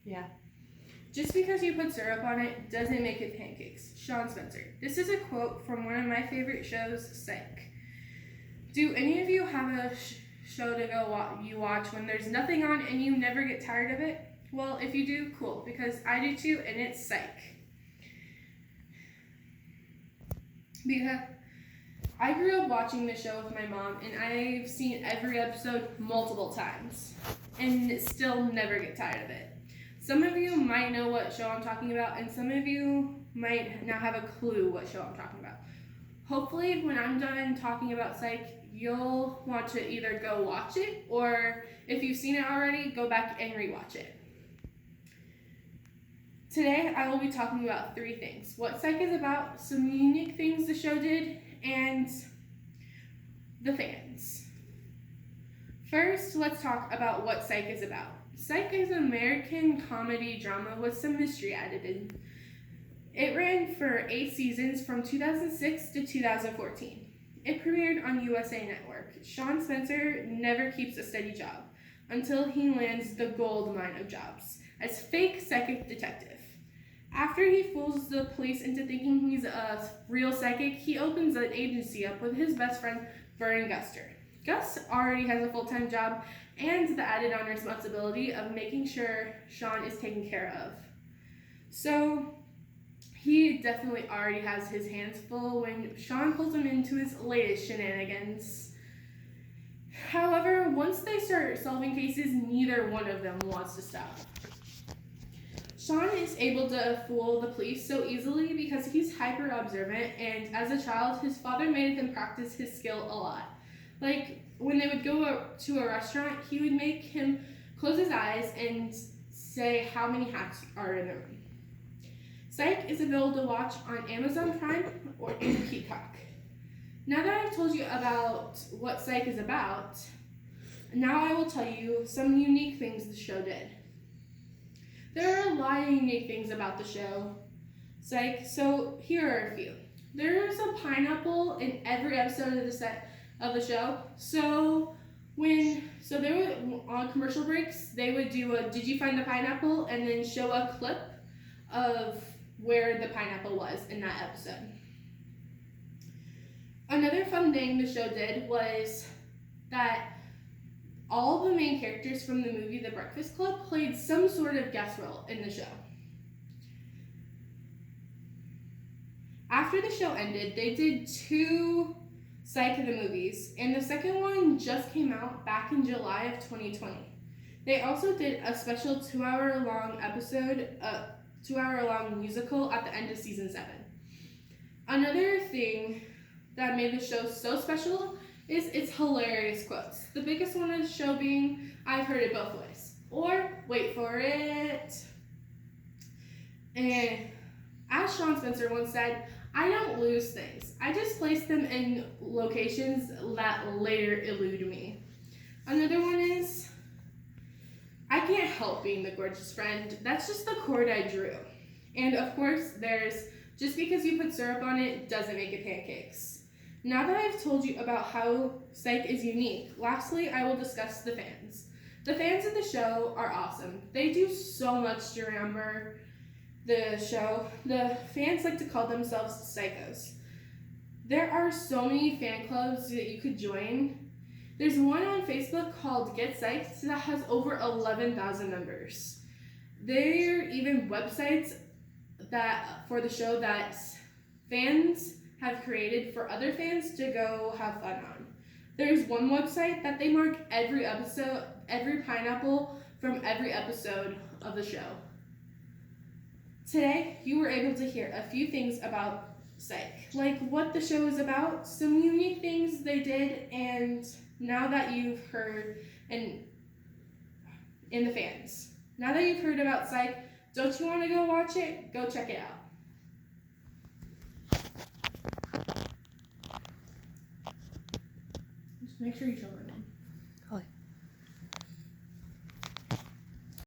Yeah. Just because you put syrup on it doesn't make it pancakes. Sean Spencer. This is a quote from one of my favorite shows, Psych. Do any of you have a show to you watch when there's nothing on and you never get tired of it? Well, if you do, cool, because I do too, and it's Psych. Because I grew up watching the show with my mom, and I've seen every episode multiple times, and still never get tired of it. Some of you might know what show I'm talking about, and some of you might not have a clue what show I'm talking about. Hopefully, when I'm done talking about Psych, you'll want to either go watch it, or if you've seen it already, go back and rewatch it. Today, I will be talking about 3 things. What Psych is about, some unique things the show did, and the fans. First, let's talk about what Psych is about. Psych is an American comedy drama with some mystery added in. It ran for 8 seasons from 2006 to 2014. It premiered on USA Network. Sean Spencer never keeps a steady job until he lands the gold mine of jobs as fake psychic detective. After he fools the police into thinking he's a real psychic, he opens an agency up with his best friend, Vern Guster. Gus already has a full-time job and the added-on responsibility of making sure Sean is taken care of. So he definitely already has his hands full when Sean pulls him into his latest shenanigans. However, once they start solving cases, neither one of them wants to stop. Sean is able to fool the police so easily because he's hyper observant, and as a child, his father made him practice his skill a lot. Like, when they would go to a restaurant, he would make him close his eyes and say how many hats are in the room. Psych is available to watch on Amazon Prime or in Peacock. Now that I've told you about what Psych is about, now I will tell you some unique things the show did. There are a lot of unique things about the show, Psych, so here are a few. There's a pineapple in every episode of the show. So they would, on commercial breaks, they would do a "Did you find the pineapple?" and then show a clip of where the pineapple was in that episode. Another fun thing the show did was that all the main characters from the movie The Breakfast Club played some sort of guest role in the show. After the show ended, they did 2 Psych the movies, and the second one just came out back in July of 2020. They also did a special 2-hour-long episode, 2-hour-long musical at the end of season 7. Another thing that made the show so special is its hilarious quotes. The biggest one of the show being, "I've heard it both ways," or "Wait for it." And as Sean Spencer once said, "I don't lose things. I just place them in locations that later elude me." Another one is, "I can't help being the gorgeous friend. That's just the chord I drew." And of course, there's, "Just because you put syrup on it doesn't make it pancakes." Now that I've told you about how Psych is unique, lastly, I will discuss the fans. The fans of the show are awesome. They do so much to remember the show. The fans like to call themselves psychos. There are so many fan clubs that you could join. There's one on Facebook called Get Psyched that has over 11,000 members. There are even websites that for the show that fans have created for other fans to go have fun on. There's one website that they mark every episode, every pineapple from every episode of the show. Today, you were able to hear a few things about Psych, like what the show is about, some unique things they did, and now that you've heard in the fans. Now that you've heard about Psych, don't you want to go watch it? Go check it out. Just make sure you show it.